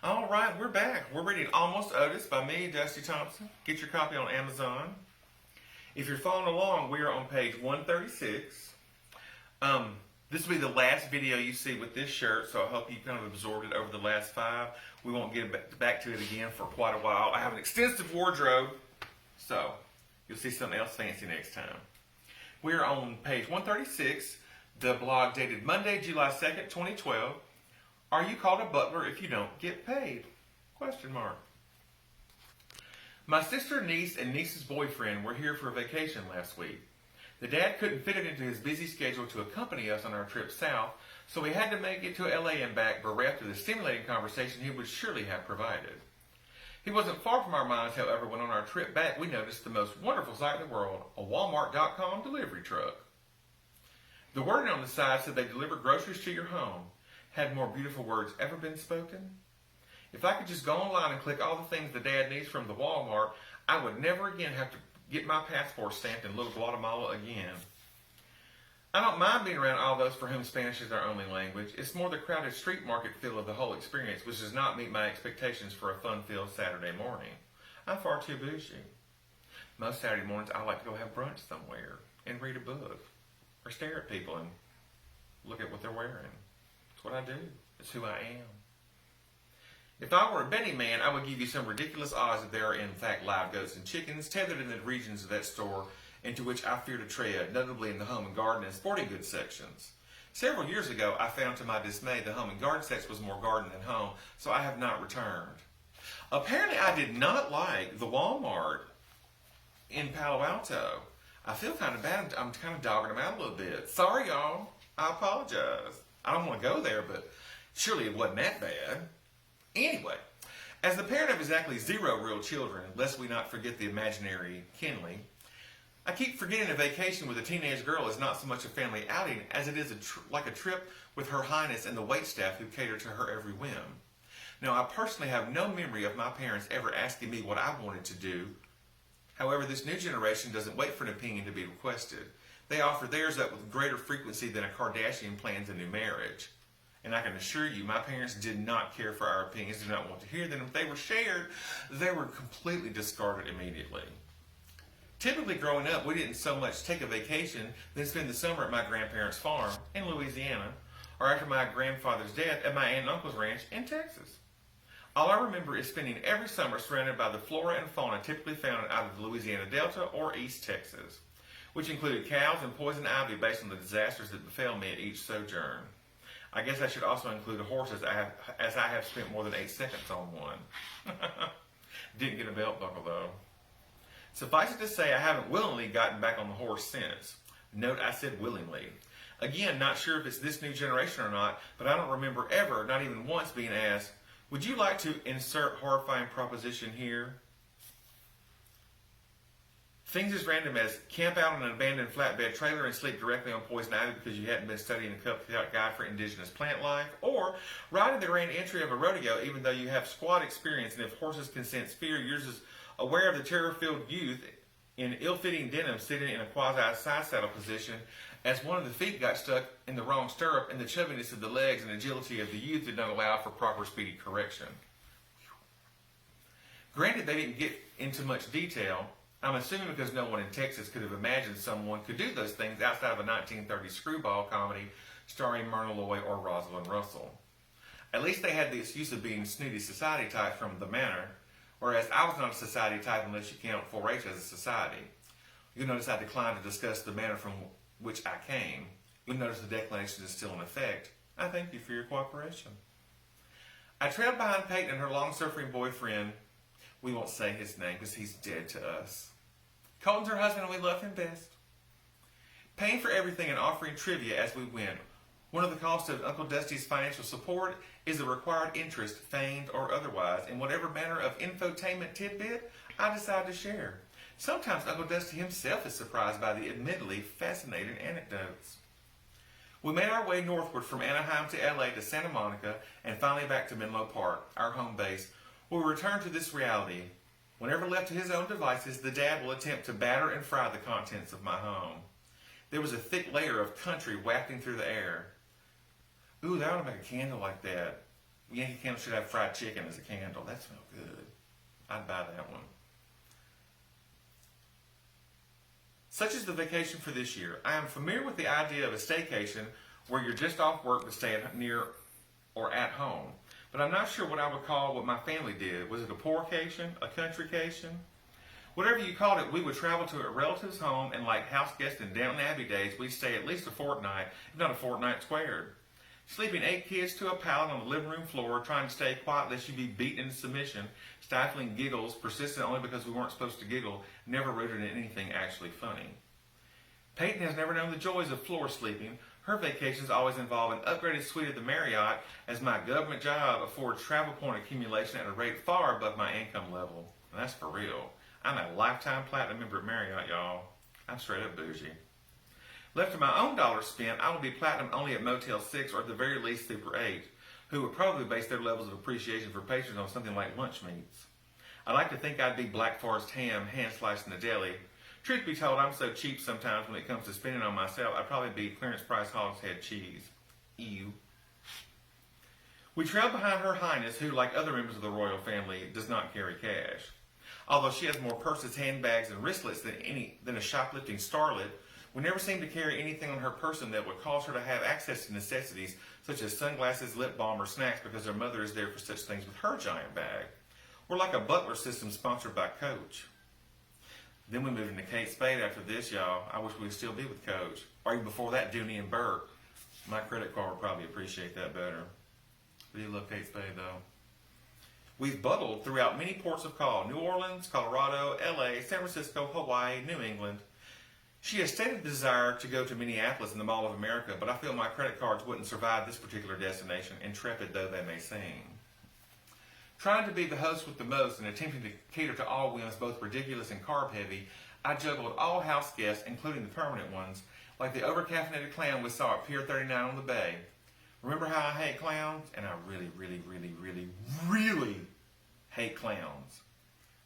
All right, we're back. We're reading Almost Odis by me, Dusty Thompson. Get your copy on Amazon. If you're following along, we are on page 136. This will be the last video you see with this shirt, so I hope you kind of absorbed it over the last 5. We won't get back to it again for quite a while. I have an extensive wardrobe, so you'll see something else fancy next time. We're on page 136, the blog dated Monday, July 2nd, 2012. Are you called a butler if you don't get paid? Question mark. My sister, niece, and niece's boyfriend were here for a vacation last week. The dad couldn't fit it into his busy schedule to accompany us on our trip south, so we had to make it to LA and back bereft of the stimulating conversation he would surely have provided. He wasn't far from our minds, however, when on our trip back we noticed the most wonderful sight in the world, a Walmart.com delivery truck. The wording on the side said they deliver groceries to your home. Had more beautiful words ever been spoken? If I could just go online and click all the things the dad needs from the Walmart, I would never again have to get my passport stamped in little Guatemala again. I don't mind being around all those for whom Spanish is their only language. It's more the crowded street market feel of the whole experience, which does not meet my expectations for a fun-filled Saturday morning. I'm far too bougie. Most Saturday mornings I like to go have brunch somewhere and read a book or stare at people and look at what they're wearing. It's what I do. It's who I am. If I were a betting man, I would give you some ridiculous odds that there are in fact live goats and chickens tethered in the regions of that store into which I fear to tread, notably in the home and garden and sporting goods sections. Several years ago, I found to my dismay the home and garden section was more garden than home, so I have not returned. Apparently, I did not like the Walmart in Palo Alto. I feel kind of bad. I'm kind of dogging them out a little bit. Sorry, y'all. I apologize. I don't want to go there, but surely it wasn't that bad. Anyway, as the parent of exactly 0 real children, lest we not forget the imaginary Kinley, I keep forgetting a vacation with a teenage girl is not so much a family outing as it is like a trip with Her Highness and the waitstaff who cater to her every whim. Now, I personally have no memory of my parents ever asking me what I wanted to do. However, this new generation doesn't wait for an opinion to be requested. They offer theirs up with greater frequency than a Kardashian plans a new marriage. And I can assure you, my parents did not care for our opinions, did not want to hear them. If they were shared, they were completely discarded immediately. Typically, growing up, we didn't so much take a vacation, then spend the summer at my grandparents' farm in Louisiana, or after my grandfather's death at my aunt and uncle's ranch in Texas. All I remember is spending every summer surrounded by the flora and fauna typically found in either the Louisiana Delta or East Texas, which included cows and poison ivy based on the disasters that befell me at each sojourn. I guess I should also include horses, as I have spent more than 8 seconds on one. Didn't get a belt buckle though. Suffice it to say, I haven't willingly gotten back on the horse since. Note I said willingly. Again, not sure if it's this new generation or not, but I don't remember ever, not even once, being asked, would you like to insert horrifying proposition here? Things as random as camp out on an abandoned flatbed trailer and sleep directly on poison ivy because you hadn't been studying the Cub Scout Guide for Indigenous Plant Life, or ride in the grand entry of a rodeo even though you have squat experience, and if horses can sense fear, yours is aware of the terror-filled youth in ill-fitting denim sitting in a quasi-side saddle position as one of the feet got stuck in the wrong stirrup and the chubbiness of the legs and agility of the youth did not allow for proper speedy correction. Granted, they didn't get into much detail. I'm assuming because no one in Texas could have imagined someone could do those things outside of a 1930s screwball comedy starring Myrna Loy or Rosalind Russell. At least they had the excuse of being snooty society types from the manor, whereas I was not a society type unless you count 4-H as a society. You'll notice I declined to discuss the manor from which I came. You'll notice the declaration is still in effect. I thank you for your cooperation. I trailed behind Peyton and her long-suffering boyfriend. We won't say his name because he's dead to us. Colton's her husband and we love him best. Paying for everything and offering trivia as we went. One of the costs of Uncle Dusty's financial support is the required interest, feigned or otherwise, in whatever manner of infotainment tidbit I decide to share. Sometimes Uncle Dusty himself is surprised by the admittedly fascinating anecdotes. We made our way northward from Anaheim to LA to Santa Monica and finally back to Menlo Park, our home base, where we return to this reality. Whenever left to his own devices, the dad will attempt to batter and fry the contents of my home. There was a thick layer of country wafting through the air. Ooh, that ought to make a candle like that. Yankee Candle should have fried chicken as a candle. That smells good. I'd buy that one. Such is the vacation for this year. I am familiar with the idea of a staycation where you're just off work to stay near or at home. But I'm not sure what I would call what my family did. Was it a poorcation? A countrycation? Whatever you called it, we would travel to a relative's home, and like house guests in Downton Abbey days, we'd stay at least a fortnight, if not a fortnight squared. Sleeping 8 kids to a pallet on the living room floor, trying to stay quiet lest you be beaten into submission, stifling giggles, persistent only because we weren't supposed to giggle, never rooted in anything actually funny. Peyton has never known the joys of floor sleeping. Her vacations always involve an upgraded suite at the Marriott, as my government job affords travel point accumulation at a rate far above my income level. And that's for real. I'm a lifetime platinum member at Marriott, y'all. I'm straight up bougie. Left to my own dollars spent, I will be platinum only at Motel 6 or at the very least Super 8, who would probably base their levels of appreciation for patrons on something like lunch meats. I like to think I'd be Black Forest ham, hand sliced in the deli. Truth be told, I'm so cheap sometimes when it comes to spending on myself, I'd probably be clearance price hogshead cheese. Ew. We trail behind Her Highness, who, like other members of the royal family, does not carry cash. Although she has more purses, handbags, and wristlets than a shoplifting starlet, we never seem to carry anything on her person that would cause her to have access to necessities such as sunglasses, lip balm, or snacks because her mother is there for such things with her giant bag. We're like a butler system sponsored by Coach. Then we moved into Kate Spade after this, y'all. I wish we could still be with Coach. Or even before that, Dooney and Burke. My credit card would probably appreciate that better. We do love Kate Spade, though. We've bubbled throughout many ports of call: New Orleans, Colorado, LA, San Francisco, Hawaii, New England. She has stated the desire to go to Minneapolis and the Mall of America, but I feel my credit cards wouldn't survive this particular destination, intrepid though they may seem. Trying to be the host with the most and attempting to cater to all whims, both ridiculous and carb-heavy, I juggled all house guests, including the permanent ones, like the over-caffeinated clown we saw at Pier 39 on the Bay. Remember how I hate clowns? And I really, really, really, really, really hate clowns.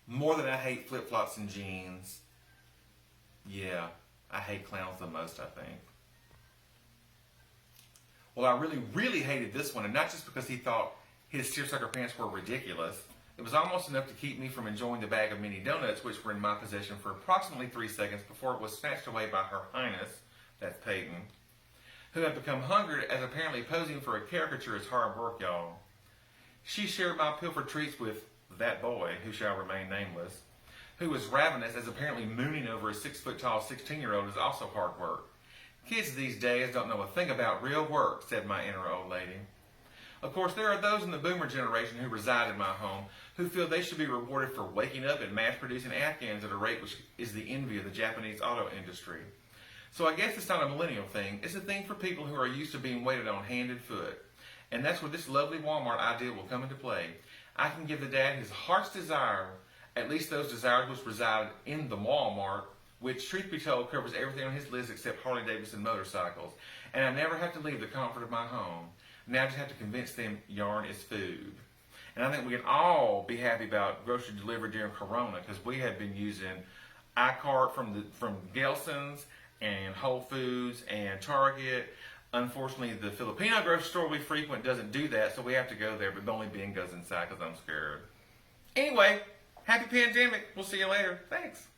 More than I hate flip-flops and jeans. Yeah, I hate clowns the most, I think. Well, I really, really hated this one, and not just because he thought his seersucker pants were ridiculous. It was almost enough to keep me from enjoying the bag of mini donuts, which were in my possession for approximately 3 seconds before it was snatched away by Her Highness, that's Peyton, who had become hungered as apparently posing for a caricature is hard work, y'all. She shared my pilfered treats with that boy, who shall remain nameless, who was ravenous as apparently mooning over a 6-foot-tall 16-year-old is also hard work. Kids these days don't know a thing about real work, said my inner old lady. Of course, there are those in the boomer generation who reside in my home who feel they should be rewarded for waking up and mass-producing Afghans at a rate which is the envy of the Japanese auto industry. So I guess it's not a millennial thing. It's a thing for people who are used to being waited on hand and foot. And that's where this lovely Walmart idea will come into play. I can give the dad his heart's desire, at least those desires which reside in the Walmart, which, truth be told, covers everything on his list except Harley-Davidson motorcycles. And I never have to leave the comfort of my home. Now I just have to convince them yarn is food. And I think we can all be happy about grocery delivery during Corona, because we have been using iCart from Gelson's and Whole Foods and Target. Unfortunately, the Filipino grocery store we frequent doesn't do that, so we have to go there, but only Ben goes inside because I'm scared. Anyway, happy pandemic. We'll see you later. Thanks.